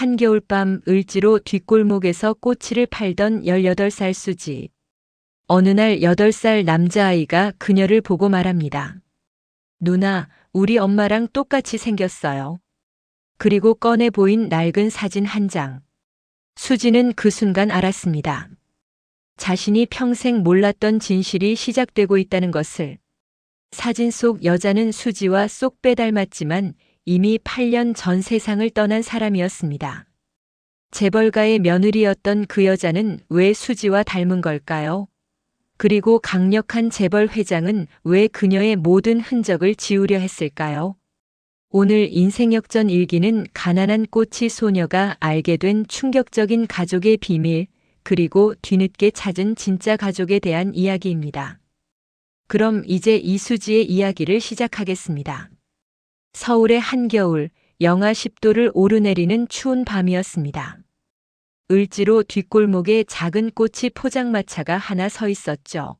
한겨울밤 을지로 뒷골목에서 꼬치를 팔던 18살 수지. 어느 날 8살 남자아이가 그녀를 보고 말합니다. 누나, 우리 엄마랑 똑같이 생겼어요. 그리고 꺼내 보인 낡은 사진 한 장. 수지는 그 순간 알았습니다. 자신이 평생 몰랐던 진실이 시작되고 있다는 것을. 사진 속 여자는 수지와 쏙 빼닮았지만 이미 8년 전 세상을 떠난 사람이었습니다. 재벌가의 며느리였던 그 여자는 왜 수지와 닮은 걸까요? 그리고 강력한 재벌 회장은 왜 그녀의 모든 흔적을 지우려 했을까요? 오늘 인생역전 일기는 가난한 꼬치 소녀가 알게 된 충격적인 가족의 비밀, 그리고 뒤늦게 찾은 진짜 가족에 대한 이야기입니다. 그럼 이제 이수지의 이야기를 시작하겠습니다. 서울의 한겨울, 영하 10도를 오르내리는 추운 밤이었습니다. 을지로 뒷골목에 작은 꼬치 포장마차가 하나 서 있었죠.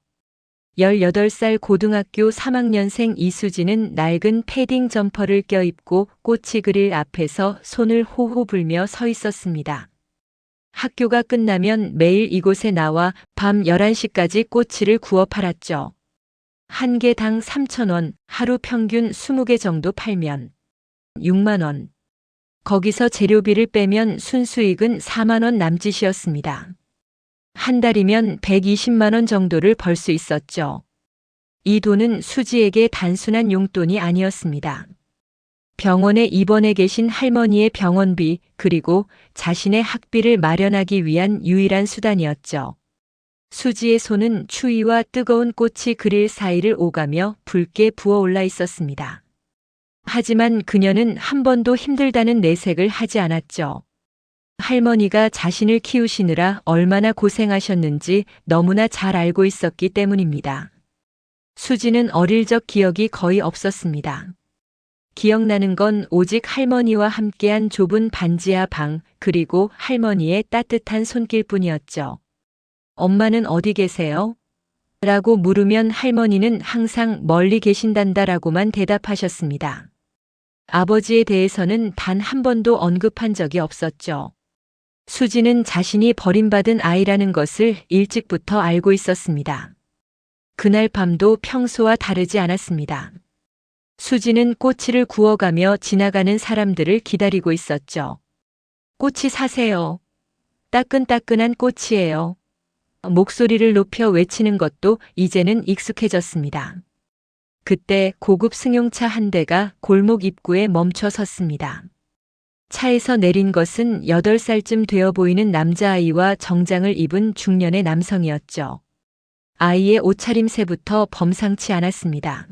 18살 고등학교 3학년생 이수지는 낡은 패딩 점퍼를 껴입고 꼬치 그릴 앞에서 손을 호호 불며 서 있었습니다. 학교가 끝나면 매일 이곳에 나와 밤 11시까지 꼬치를 구워 팔았죠. 한 개당 3,000원, 하루 평균 20개 정도 팔면 6만 원. 거기서 재료비를 빼면 순수익은 4만 원 남짓이었습니다. 한 달이면 120만 원 정도를 벌 수 있었죠. 이 돈은 수지에게 단순한 용돈이 아니었습니다. 병원에 입원해 계신 할머니의 병원비, 그리고 자신의 학비를 마련하기 위한 유일한 수단이었죠. 수지의 손은 추위와 뜨거운 꼬치 그릴 사이를 오가며 붉게 부어올라 있었습니다. 하지만 그녀는 한 번도 힘들다는 내색을 하지 않았죠. 할머니가 자신을 키우시느라 얼마나 고생하셨는지 너무나 잘 알고 있었기 때문입니다. 수지는 어릴 적 기억이 거의 없었습니다. 기억나는 건 오직 할머니와 함께한 좁은 반지하 방, 그리고 할머니의 따뜻한 손길뿐이었죠. 엄마는 어디 계세요? 라고 물으면 할머니는 항상 멀리 계신단다라고만 대답하셨습니다. 아버지에 대해서는 단 한 번도 언급한 적이 없었죠. 수지는 자신이 버림받은 아이라는 것을 일찍부터 알고 있었습니다. 그날 밤도 평소와 다르지 않았습니다. 수지는 꼬치를 구워가며 지나가는 사람들을 기다리고 있었죠. 꼬치 사세요. 따끈따끈한 꼬치예요. 목소리를 높여 외치는 것도 이제는 익숙해졌습니다. 그때 고급 승용차 한 대가 골목 입구에 멈춰 섰습니다. 차에서 내린 것은 8살쯤 되어 보이는 남자아이와 정장을 입은 중년의 남성이었죠. 아이의 옷차림새부터 범상치 않았습니다.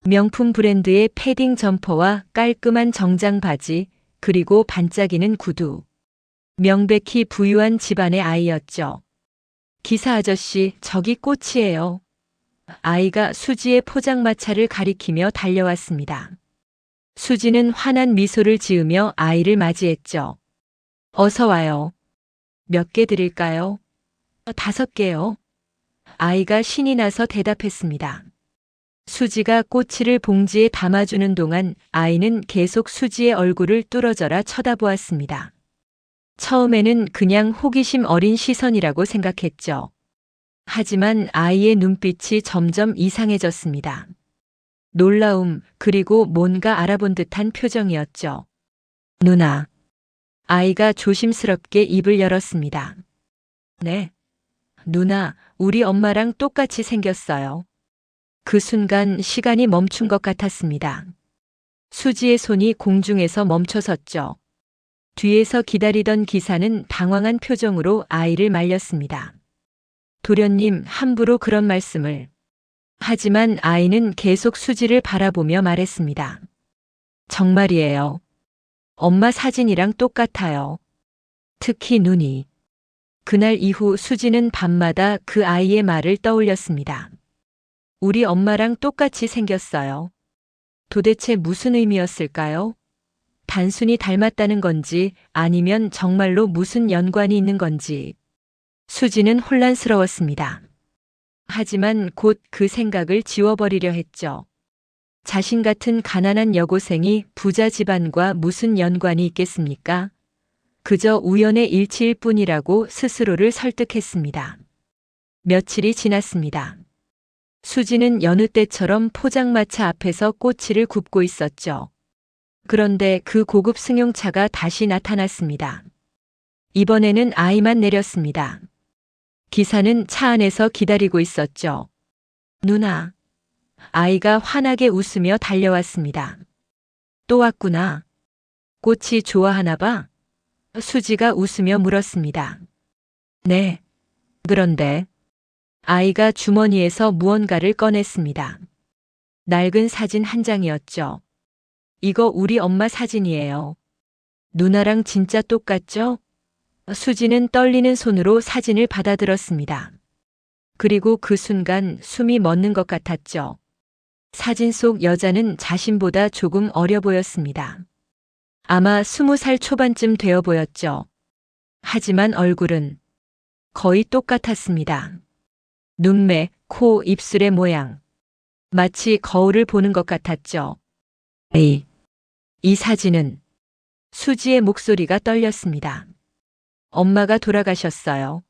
명품 브랜드의 패딩 점퍼와 깔끔한 정장 바지, 그리고 반짝이는 구두. 명백히 부유한 집안의 아이였죠. 기사 아저씨, 저기 꼬치예요. 아이가 수지의 포장마차를 가리키며 달려왔습니다. 수지는 환한 미소를 지으며 아이를 맞이했죠. 어서 와요. 몇 개 드릴까요? 5개요. 아이가 신이 나서 대답했습니다. 수지가 꼬치를 봉지에 담아주는 동안 아이는 계속 수지의 얼굴을 뚫어져라 쳐다보았습니다. 처음에는 그냥 호기심 어린 시선이라고 생각했죠. 하지만 아이의 눈빛이 점점 이상해졌습니다. 놀라움, 그리고 뭔가 알아본 듯한 표정이었죠. 누나. 아이가 조심스럽게 입을 열었습니다. 네. 누나, 우리 엄마랑 똑같이 생겼어요. 그 순간 시간이 멈춘 것 같았습니다. 수지의 손이 공중에서 멈춰섰죠. 뒤에서 기다리던 기사는 당황한 표정으로 아이를 말렸습니다. 도련님, 함부로 그런 말씀을. 하지만 아이는 계속 수지를 바라보며 말했습니다. 정말이에요. 엄마 사진이랑 똑같아요. 특히 눈이. 그날 이후 수지는 밤마다 그 아이의 말을 떠올렸습니다. 우리 엄마랑 똑같이 생겼어요. 도대체 무슨 의미였을까요? 단순히 닮았다는 건지 아니면 정말로 무슨 연관이 있는 건지. 수지는 혼란스러웠습니다. 하지만 곧 그 생각을 지워버리려 했죠. 자신 같은 가난한 여고생이 부자 집안과 무슨 연관이 있겠습니까? 그저 우연의 일치일 뿐이라고 스스로를 설득했습니다. 며칠이 지났습니다. 수지는 여느 때처럼 포장마차 앞에서 꼬치를 굽고 있었죠. 그런데 그 고급 승용차가 다시 나타났습니다. 이번에는 아이만 내렸습니다. 기사는 차 안에서 기다리고 있었죠. 누나. 아이가 환하게 웃으며 달려왔습니다. 또 왔구나. 꼬치 좋아하나 봐? 수지가 웃으며 물었습니다. 네. 그런데 아이가 주머니에서 무언가를 꺼냈습니다. 낡은 사진 한 장이었죠. 이거 우리 엄마 사진이에요. 누나랑 진짜 똑같죠? 수지는 떨리는 손으로 사진을 받아들었습니다. 그리고 그 순간 숨이 멎는 것 같았죠. 사진 속 여자는 자신보다 조금 어려 보였습니다. 아마 20살 초반쯤 되어 보였죠. 하지만 얼굴은 거의 똑같았습니다. 눈매, 코, 입술의 모양. 마치 거울을 보는 것 같았죠. 에이, 이 사진은 수지의 목소리가 떨렸습니다. 엄마가 돌아가셨어요.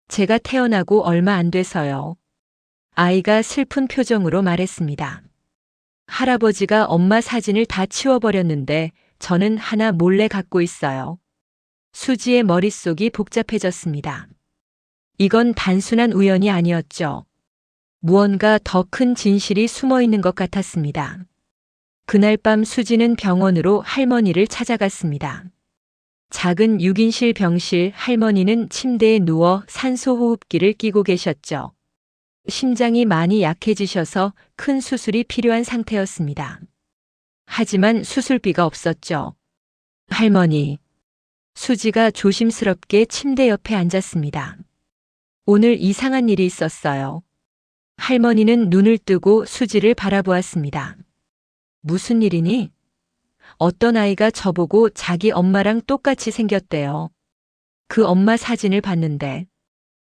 제가 태어나고 얼마 안 돼서요. 아이가 슬픈 표정으로 말했습니다. 할아버지가 엄마 사진을 다 치워버렸는데 저는 하나 몰래 갖고 있어요. 수지의 머릿속이 복잡해졌습니다. 이건 단순한 우연이 아니었죠. 무언가 더 큰 진실이 숨어 있는 것 같았습니다. 그날 밤 수지는 병원으로 할머니를 찾아갔습니다. 작은 6인실 병실, 할머니는 침대에 누워 산소호흡기를 끼고 계셨죠. 심장이 많이 약해지셔서 큰 수술이 필요한 상태였습니다. 하지만 수술비가 없었죠. 할머니. 수지가 조심스럽게 침대 옆에 앉았습니다. 오늘 이상한 일이 있었어요. 할머니는 눈을 뜨고 수지를 바라보았습니다. 무슨 일이니? 어떤 아이가 저보고 자기 엄마랑 똑같이 생겼대요. 그 엄마 사진을 봤는데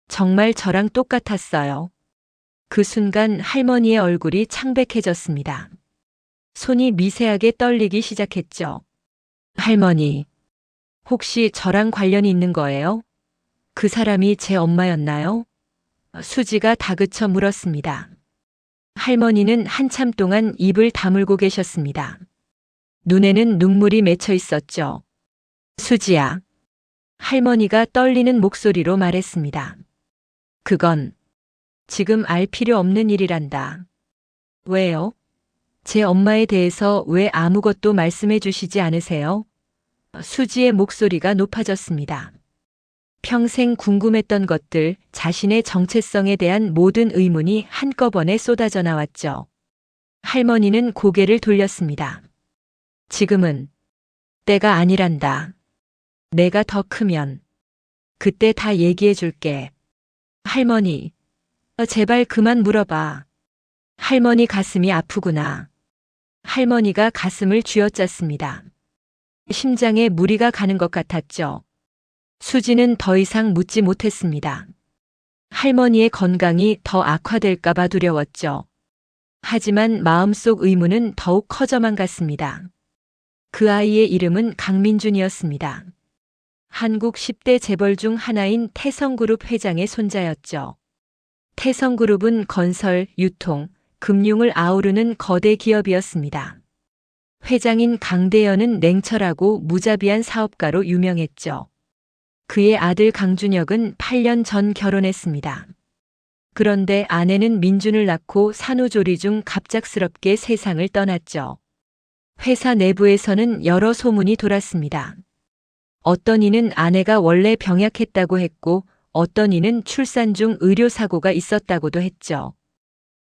정말 저랑 똑같았어요. 그 순간 할머니의 얼굴이 창백해졌습니다. 손이 미세하게 떨리기 시작했죠. 할머니, 혹시 저랑 관련이 있는 거예요? 그 사람이 제 엄마였나요? 수지가 다그쳐 물었습니다. 할머니는 한참 동안 입을 다물고 계셨습니다. 눈에는 눈물이 맺혀 있었죠. 수지야. 할머니가 떨리는 목소리로 말했습니다. 그건 지금 알 필요 없는 일이란다. 왜요? 제 엄마에 대해서 왜 아무것도 말씀해 주시지 않으세요? 수지의 목소리가 높아졌습니다. 평생 궁금했던 것들, 자신의 정체성에 대한 모든 의문이 한꺼번에 쏟아져 나왔죠. 할머니는 고개를 돌렸습니다. 지금은 때가 아니란다. 내가 더 크면 그때 다 얘기해 줄게. 할머니, 제발 그만 물어봐. 할머니 가슴이 아프구나. 할머니가 가슴을 쥐어짰습니다. 심장에 무리가 가는 것 같았죠. 수지는 더 이상 묻지 못했습니다. 할머니의 건강이 더 악화될까 봐 두려웠죠. 하지만 마음속 의문은 더욱 커져만 갔습니다. 그 아이의 이름은 강민준이었습니다. 한국 10대 재벌 중 하나인 태성그룹 회장의 손자였죠. 태성그룹은 건설, 유통, 금융을 아우르는 거대 기업이었습니다. 회장인 강대현은 냉철하고 무자비한 사업가로 유명했죠. 그의 아들 강준혁은 8년 전 결혼했습니다. 그런데 아내는 민준을 낳고 산후조리 중 갑작스럽게 세상을 떠났죠. 회사 내부에서는 여러 소문이 돌았습니다. 어떤 이는 아내가 원래 병약했다고 했고 어떤 이는 출산 중 의료사고가 있었다고도 했죠.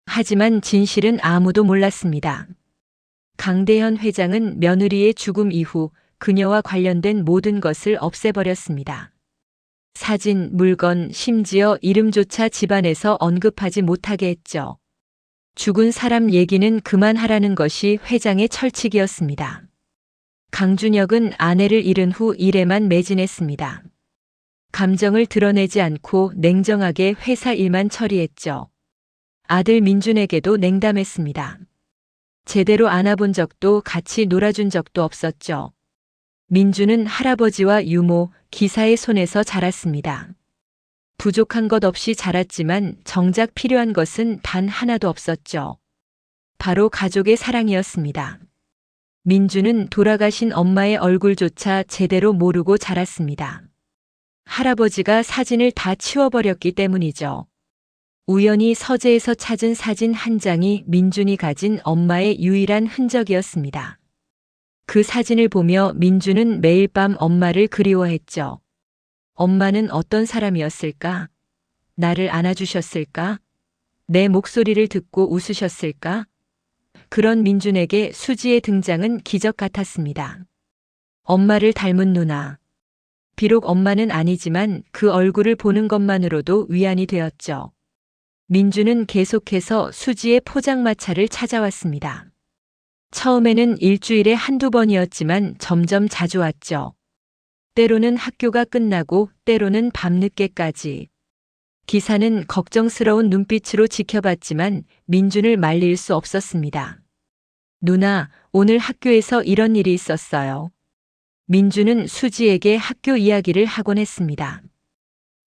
하지만 진실은 아무도 몰랐습니다. 강대현 회장은 며느리의 죽음 이후 그녀와 관련된 모든 것을 없애버렸습니다. 사진, 물건, 심지어 이름조차 집안에서 언급하지 못하게 했죠. 죽은 사람 얘기는 그만하라는 것이 회장의 철칙이었습니다. 강준혁은 아내를 잃은 후 일에만 매진했습니다. 감정을 드러내지 않고 냉정하게 회사 일만 처리했죠. 아들 민준에게도 냉담했습니다. 제대로 안아본 적도 같이 놀아준 적도 없었죠. 민주는 할아버지와 유모, 기사의 손에서 자랐습니다. 부족한 것 없이 자랐지만 정작 필요한 것은 단 하나도 없었죠. 바로 가족의 사랑이었습니다. 민주는 돌아가신 엄마의 얼굴조차 제대로 모르고 자랐습니다. 할아버지가 사진을 다 치워버렸기 때문이죠. 우연히 서재에서 찾은 사진 한 장이 민준이 가진 엄마의 유일한 흔적이었습니다. 그 사진을 보며 민주는 매일 밤 엄마를 그리워했죠. 엄마는 어떤 사람이었을까? 나를 안아주셨을까? 내 목소리를 듣고 웃으셨을까? 그런 민준에게 수지의 등장은 기적 같았습니다. 엄마를 닮은 누나. 비록 엄마는 아니지만 그 얼굴을 보는 것만으로도 위안이 되었죠. 민주는 계속해서 수지의 포장마차를 찾아왔습니다. 처음에는 일주일에 한두 번이었지만 점점 자주 왔죠. 때로는 학교가 끝나고 때로는 밤늦게까지. 기사는 걱정스러운 눈빛으로 지켜봤지만 민준을 말릴 수 없었습니다. 누나, 오늘 학교에서 이런 일이 있었어요. 민준은 수지에게 학교 이야기를 하곤 했습니다.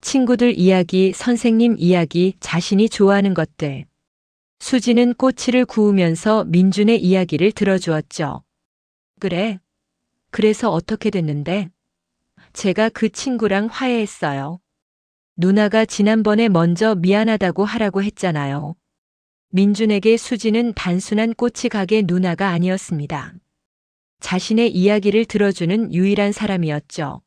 친구들 이야기, 선생님 이야기, 자신이 좋아하는 것들. 수지는 꼬치를 구우면서 민준의 이야기를 들어주었죠. 그래? 그래서 어떻게 됐는데? 제가 그 친구랑 화해했어요. 누나가 지난번에 먼저 미안하다고 하라고 했잖아요. 민준에게 수지는 단순한 꼬치 가게 누나가 아니었습니다. 자신의 이야기를 들어주는 유일한 사람이었죠.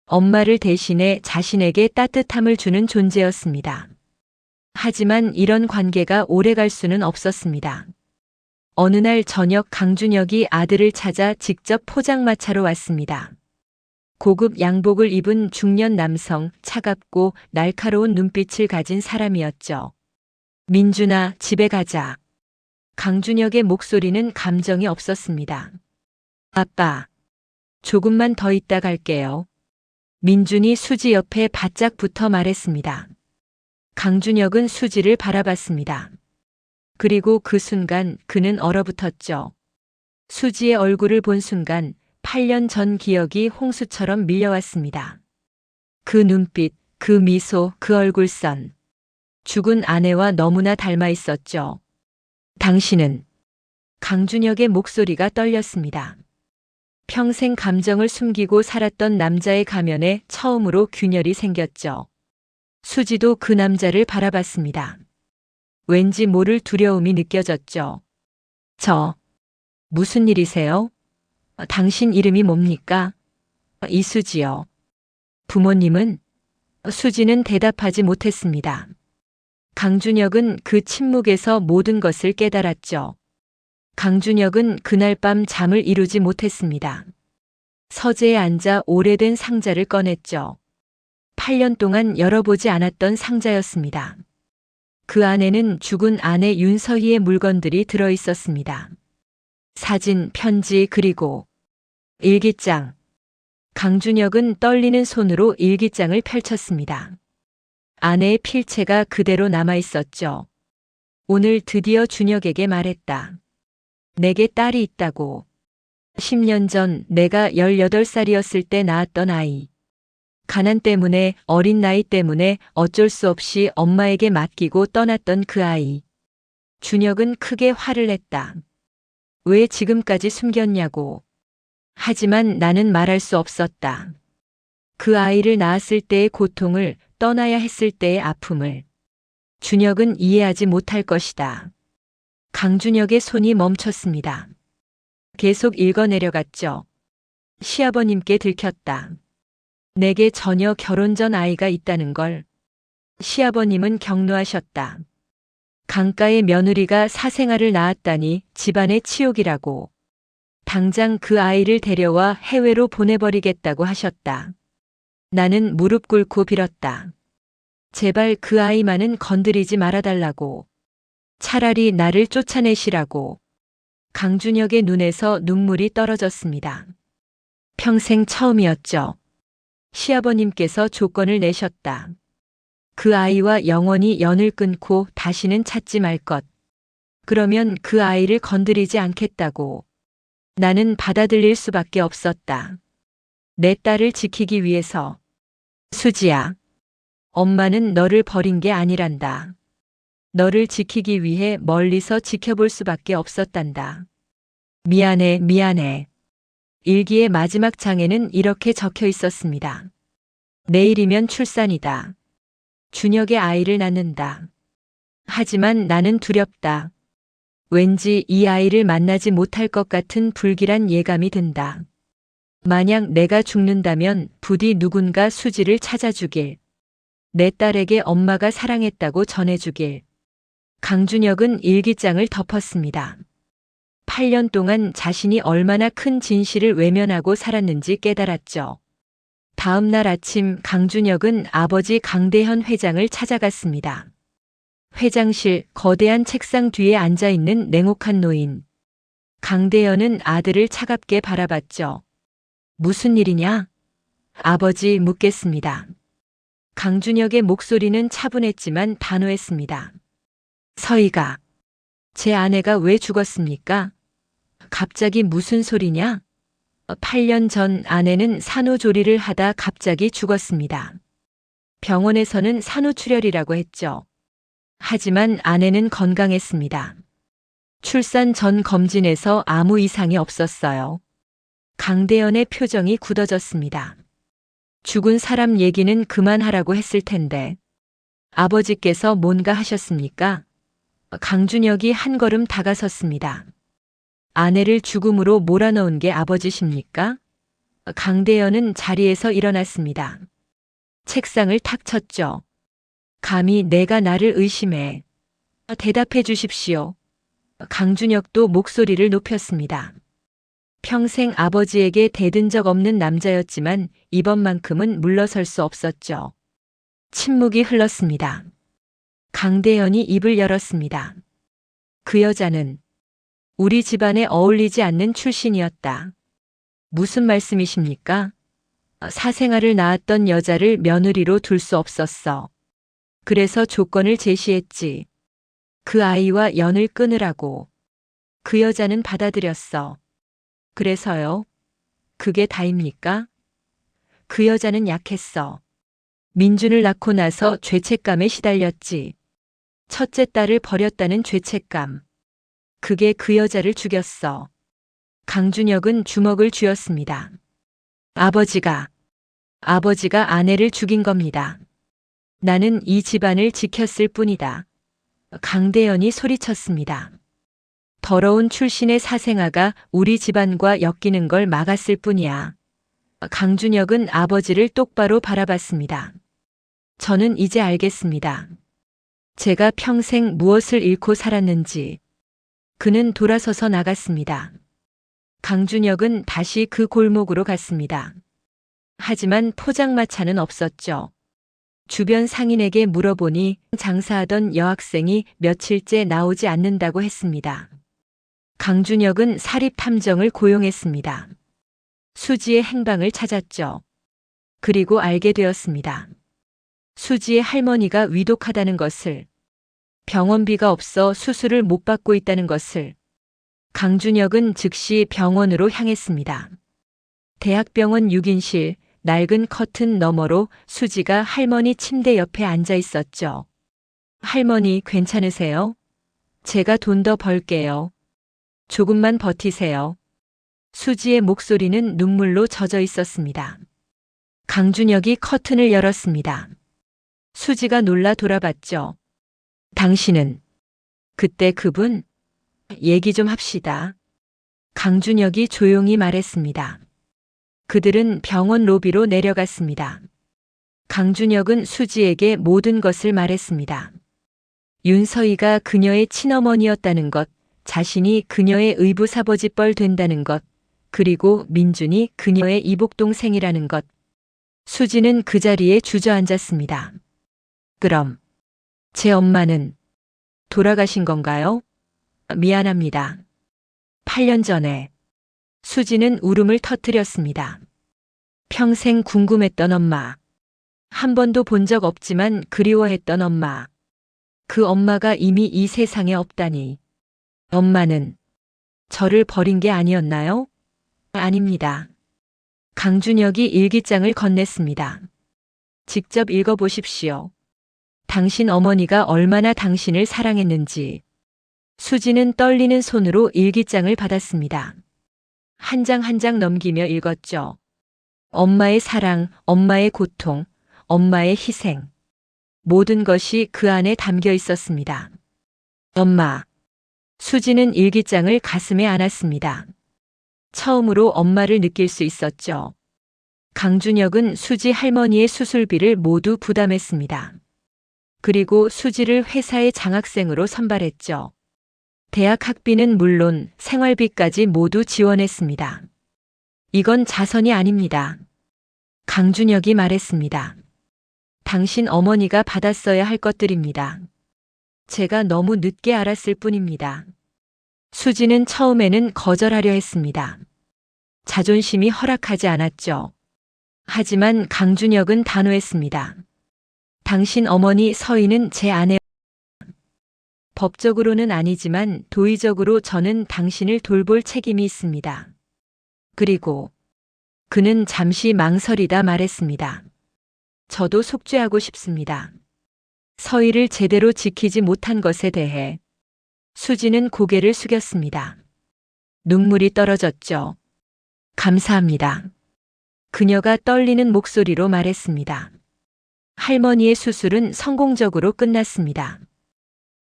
엄마를 대신해 자신에게 따뜻함을 주는 존재였습니다. 하지만 이런 관계가 오래갈 수는 없었습니다. 어느 날 저녁 강준혁이 아들을 찾아 직접 포장마차로 왔습니다. 고급 양복을 입은 중년 남성, 차갑고 날카로운 눈빛을 가진 사람이었죠. 민준아, 집에 가자. 강준혁의 목소리는 감정이 없었습니다. 아빠, 조금만 더 있다 갈게요. 민준이 수지 옆에 바짝 붙어 말했습니다. 강준혁은 수지를 바라봤습니다. 그리고 그 순간 그는 얼어붙었죠. 수지의 얼굴을 본 순간 8년 전 기억이 홍수처럼 밀려왔습니다. 그 눈빛, 그 미소, 그 얼굴선. 죽은 아내와 너무나 닮아 있었죠. 당신은? 강준혁의 목소리가 떨렸습니다. 평생 감정을 숨기고 살았던 남자의 가면에 처음으로 균열이 생겼죠. 수지도 그 남자를 바라봤습니다. 왠지 모를 두려움이 느껴졌죠. 무슨 일이세요? 당신 이름이 뭡니까? 이수지요. 부모님은? 수지는 대답하지 못했습니다. 강준혁은 그 침묵에서 모든 것을 깨달았죠. 강준혁은 그날 밤 잠을 이루지 못했습니다. 서재에 앉아 오래된 상자를 꺼냈죠. 8년 동안 열어보지 않았던 상자였습니다. 그 안에는 죽은 아내 윤서희의 물건들이 들어 있었습니다. 사진, 편지, 그리고 일기장. 강준혁은 떨리는 손으로 일기장을 펼쳤습니다. 아내의 필체가 그대로 남아 있었죠. 오늘 드디어 준혁에게 말했다. 내게 딸이 있다고. 10년 전 내가 18살이었을 때 낳았던 아이. 가난 때문에, 어린 나이 때문에 어쩔 수 없이 엄마에게 맡기고 떠났던 그 아이. 준혁은 크게 화를 냈다. 왜 지금까지 숨겼냐고. 하지만 나는 말할 수 없었다. 그 아이를 낳았을 때의 고통을, 떠나야 했을 때의 아픔을. 준혁은 이해하지 못할 것이다. 강준혁의 손이 멈췄습니다. 계속 읽어내려갔죠. 시아버님께 들켰다. 내게 전혀 결혼 전 아이가 있다는 걸. 시아버님은 격노하셨다. 강가의 며느리가 사생아를 낳았다니 집안의 치욕이라고. 당장 그 아이를 데려와 해외로 보내버리겠다고 하셨다. 나는 무릎 꿇고 빌었다. 제발 그 아이만은 건드리지 말아달라고. 차라리 나를 쫓아내시라고. 강준혁의 눈에서 눈물이 떨어졌습니다. 평생 처음이었죠. 시아버님께서 조건을 내셨다. 그 아이와 영원히 연을 끊고 다시는 찾지 말 것. 그러면 그 아이를 건드리지 않겠다고. 나는 받아들일 수밖에 없었다. 내 딸을 지키기 위해서. 수지야, 엄마는 너를 버린 게 아니란다. 너를 지키기 위해 멀리서 지켜볼 수밖에 없었단다. 미안해, 미안해. 일기의 마지막 장에는 이렇게 적혀 있었습니다. 내일이면 출산이다. 준혁의 아이를 낳는다. 하지만 나는 두렵다. 왠지 이 아이를 만나지 못할 것 같은 불길한 예감이 든다. 만약 내가 죽는다면 부디 누군가 수지를 찾아주길. 내 딸에게 엄마가 사랑했다고 전해주길. 강준혁은 일기장을 덮었습니다. 8년 동안 자신이 얼마나 큰 진실을 외면하고 살았는지 깨달았죠. 다음 날 아침 강준혁은 아버지 강대현 회장을 찾아갔습니다. 회장실 거대한 책상 뒤에 앉아있는 냉혹한 노인. 강대현은 아들을 차갑게 바라봤죠. 무슨 일이냐? 아버지 묻겠습니다. 강준혁의 목소리는 차분했지만 단호했습니다. 서희가, 제 아내가 왜 죽었습니까? 갑자기 무슨 소리냐? 8년 전 아내는 산후조리를 하다 갑자기 죽었습니다. 병원에서는 산후출혈이라고 했죠. 하지만 아내는 건강했습니다. 출산 전 검진에서 아무 이상이 없었어요. 강대현의 표정이 굳어졌습니다. 죽은 사람 얘기는 그만하라고 했을 텐데. 아버지께서 뭔가 하셨습니까? 강준혁이 한 걸음 다가섰습니다. 아내를 죽음으로 몰아넣은 게 아버지십니까? 강대현은 자리에서 일어났습니다. 책상을 탁 쳤죠. 감히 내가 나를 의심해. 대답해 주십시오. 강준혁도 목소리를 높였습니다. 평생 아버지에게 대든 적 없는 남자였지만 이번만큼은 물러설 수 없었죠. 침묵이 흘렀습니다. 강대현이 입을 열었습니다. 그 여자는 우리 집안에 어울리지 않는 출신이었다. 무슨 말씀이십니까? 사생아를 낳았던 여자를 며느리로 둘 수 없었어. 그래서 조건을 제시했지. 그 아이와 연을 끊으라고. 그 여자는 받아들였어. 그래서요? 그게 다입니까? 그 여자는 약했어. 민준을 낳고 나서 죄책감에 시달렸지. 첫째 딸을 버렸다는 죄책감. 그게 그 여자를 죽였어. 강준혁은 주먹을 쥐었습니다. 아버지가 아내를 죽인 겁니다. 나는 이 집안을 지켰을 뿐이다. 강대현이 소리쳤습니다. 더러운 출신의 사생아가 우리 집안과 엮이는 걸 막았을 뿐이야. 강준혁은 아버지를 똑바로 바라봤습니다. 저는 이제 알겠습니다. 제가 평생 무엇을 잃고 살았는지. 그는 돌아서서 나갔습니다. 강준혁은 다시 그 골목으로 갔습니다. 하지만 포장마차는 없었죠. 주변 상인에게 물어보니 장사하던 여학생이 며칠째 나오지 않는다고 했습니다. 강준혁은 사립탐정을 고용했습니다. 수지의 행방을 찾았죠. 그리고 알게 되었습니다. 수지의 할머니가 위독하다는 것을, 병원비가 없어 수술을 못 받고 있다는 것을. 강준혁은 즉시 병원으로 향했습니다. 대학병원 6인실, 낡은 커튼 너머로 수지가 할머니 침대 옆에 앉아 있었죠. 할머니 괜찮으세요? 제가 돈 더 벌게요. 조금만 버티세요. 수지의 목소리는 눈물로 젖어 있었습니다. 강준혁이 커튼을 열었습니다. 수지가 놀라 돌아봤죠. 당신은 그때 그분? 얘기 좀 합시다. 강준혁이 조용히 말했습니다. 그들은 병원 로비로 내려갔습니다. 강준혁은 수지에게 모든 것을 말했습니다. 윤서희가 그녀의 친어머니였다는 것, 자신이 그녀의 의부사버지뻘 된다는 것, 그리고 민준이 그녀의 이복동생이라는 것. 수지는 그 자리에 주저앉았습니다. 그럼 제 엄마는 돌아가신 건가요? 미안합니다. 8년 전에. 수지는 울음을 터뜨렸습니다. 평생 궁금했던 엄마. 한 번도 본 적 없지만 그리워했던 엄마. 그 엄마가 이미 이 세상에 없다니. 엄마는 저를 버린 게 아니었나요? 아닙니다. 강준혁이 일기장을 건넸습니다. 직접 읽어보십시오. 당신 어머니가 얼마나 당신을 사랑했는지. 수지는 떨리는 손으로 일기장을 받았습니다. 한 장 한 장 넘기며 읽었죠. 엄마의 사랑, 엄마의 고통, 엄마의 희생. 모든 것이 그 안에 담겨 있었습니다. 엄마. 수지는 일기장을 가슴에 안았습니다. 처음으로 엄마를 느낄 수 있었죠. 강준혁은 수지 할머니의 수술비를 모두 부담했습니다. 그리고 수지를 회사의 장학생으로 선발했죠. 대학 학비는 물론 생활비까지 모두 지원했습니다. 이건 자선이 아닙니다. 강준혁이 말했습니다. 당신 어머니가 받았어야 할 것들입니다. 제가 너무 늦게 알았을 뿐입니다. 수지는 처음에는 거절하려 했습니다. 자존심이 허락하지 않았죠. 하지만 강준혁은 단호했습니다. 당신 어머니 서희는 제 아내. 법적으로는 아니지만 도의적으로 저는 당신을 돌볼 책임이 있습니다. 그리고 그는 잠시 망설이다 말했습니다. 저도 속죄하고 싶습니다. 서희를 제대로 지키지 못한 것에 대해. 수지는 고개를 숙였습니다. 눈물이 떨어졌죠. 감사합니다. 그녀가 떨리는 목소리로 말했습니다. 할머니의 수술은 성공적으로 끝났습니다.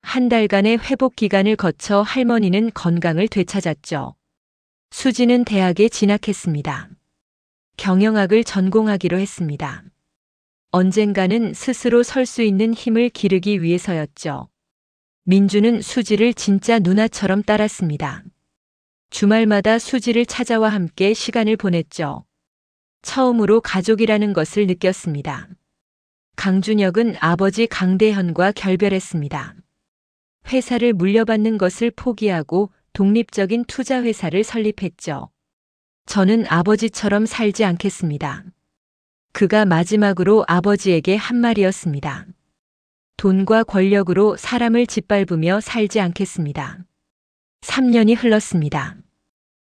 한 달간의 회복 기간을 거쳐 할머니는 건강을 되찾았죠. 수지는 대학에 진학했습니다. 경영학을 전공하기로 했습니다. 언젠가는 스스로 설 수 있는 힘을 기르기 위해서였죠. 민주는 수지를 진짜 누나처럼 따랐습니다. 주말마다 수지를 찾아와 함께 시간을 보냈죠. 처음으로 가족이라는 것을 느꼈습니다. 강준혁은 아버지 강대현과 결별했습니다. 회사를 물려받는 것을 포기하고 독립적인 투자 회사를 설립했죠. 저는 아버지처럼 살지 않겠습니다. 그가 마지막으로 아버지에게 한 말이었습니다. 돈과 권력으로 사람을 짓밟으며 살지 않겠습니다. 3년이 흘렀습니다.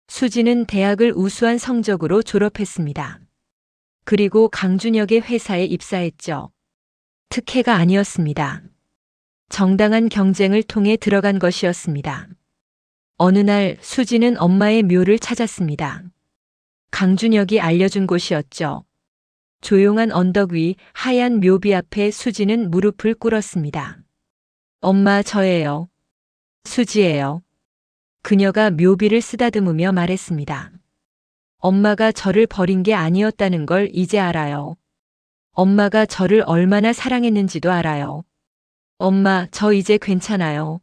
수지는 대학을 우수한 성적으로 졸업했습니다. 그리고 강준혁의 회사에 입사했죠. 특혜가 아니었습니다. 정당한 경쟁을 통해 들어간 것이었습니다. 어느 날 수지는 엄마의 묘를 찾았습니다. 강준혁이 알려준 곳이었죠. 조용한 언덕 위 하얀 묘비 앞에 수지는 무릎을 꿇었습니다. 엄마, 저예요. 수지예요. 그녀가 묘비를 쓰다듬으며 말했습니다. 엄마가 저를 버린 게 아니었다는 걸 이제 알아요. 엄마가 저를 얼마나 사랑했는지도 알아요. 엄마, 저 이제 괜찮아요.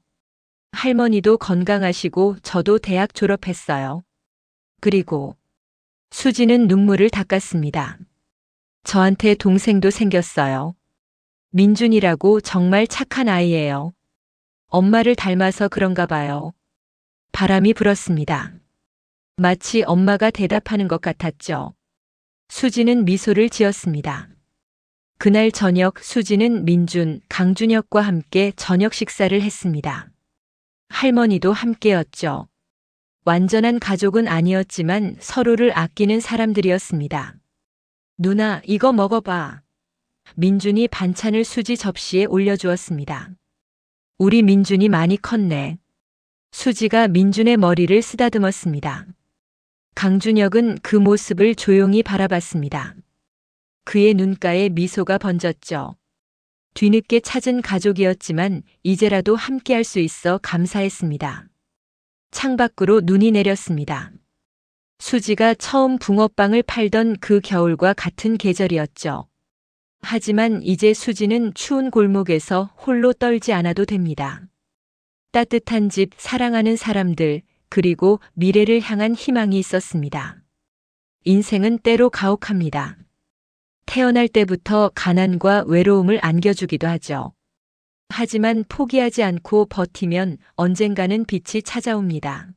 할머니도 건강하시고 저도 대학 졸업했어요. 그리고 수지는 눈물을 닦았습니다. 저한테 동생도 생겼어요. 민준이라고 정말 착한 아이예요. 엄마를 닮아서 그런가 봐요. 바람이 불었습니다. 마치 엄마가 대답하는 것 같았죠. 수지는 미소를 지었습니다. 그날 저녁 수지는 민준, 강준혁과 함께 저녁 식사를 했습니다. 할머니도 함께였죠. 완전한 가족은 아니었지만 서로를 아끼는 사람들이었습니다. 누나, 이거 먹어봐. 민준이 반찬을 수지 접시에 올려주었습니다. 우리 민준이 많이 컸네. 수지가 민준의 머리를 쓰다듬었습니다. 강준혁은 그 모습을 조용히 바라봤습니다. 그의 눈가에 미소가 번졌죠. 뒤늦게 찾은 가족이었지만 이제라도 함께할 수 있어 감사했습니다. 창밖으로 눈이 내렸습니다. 수지가 처음 붕어빵을 팔던 그 겨울과 같은 계절이었죠. 하지만 이제 수지는 추운 골목에서 홀로 떨지 않아도 됩니다. 따뜻한 집, 사랑하는 사람들, 그리고 미래를 향한 희망이 있었습니다. 인생은 때로 가혹합니다. 태어날 때부터 가난과 외로움을 안겨주기도 하죠. 하지만 포기하지 않고 버티면 언젠가는 빛이 찾아옵니다.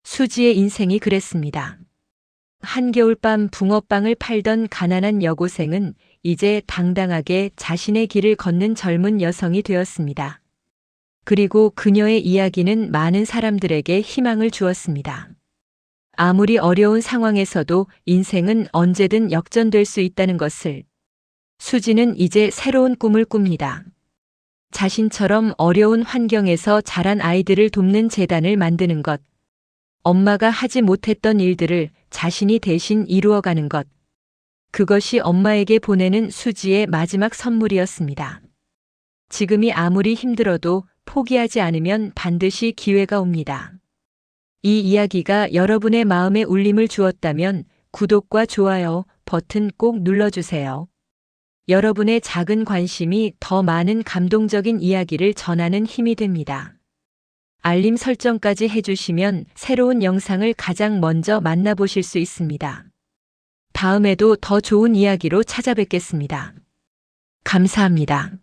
수지의 인생이 그랬습니다. 한겨울밤 붕어빵을 팔던 가난한 여고생은 이제 당당하게 자신의 길을 걷는 젊은 여성이 되었습니다. 그리고 그녀의 이야기는 많은 사람들에게 희망을 주었습니다. 아무리 어려운 상황에서도 인생은 언제든 역전될 수 있다는 것을. 수지는 이제 새로운 꿈을 꿉니다. 자신처럼 어려운 환경에서 자란 아이들을 돕는 재단을 만드는 것. 엄마가 하지 못했던 일들을 자신이 대신 이루어가는 것. 그것이 엄마에게 보내는 수지의 마지막 선물이었습니다. 지금이 아무리 힘들어도 포기하지 않으면 반드시 기회가 옵니다. 이 이야기가 여러분의 마음에 울림을 주었다면 구독과 좋아요 버튼 꼭 눌러주세요. 여러분의 작은 관심이 더 많은 감동적인 이야기를 전하는 힘이 됩니다. 알림 설정까지 해주시면 새로운 영상을 가장 먼저 만나보실 수 있습니다. 다음에도 더 좋은 이야기로 찾아뵙겠습니다. 감사합니다.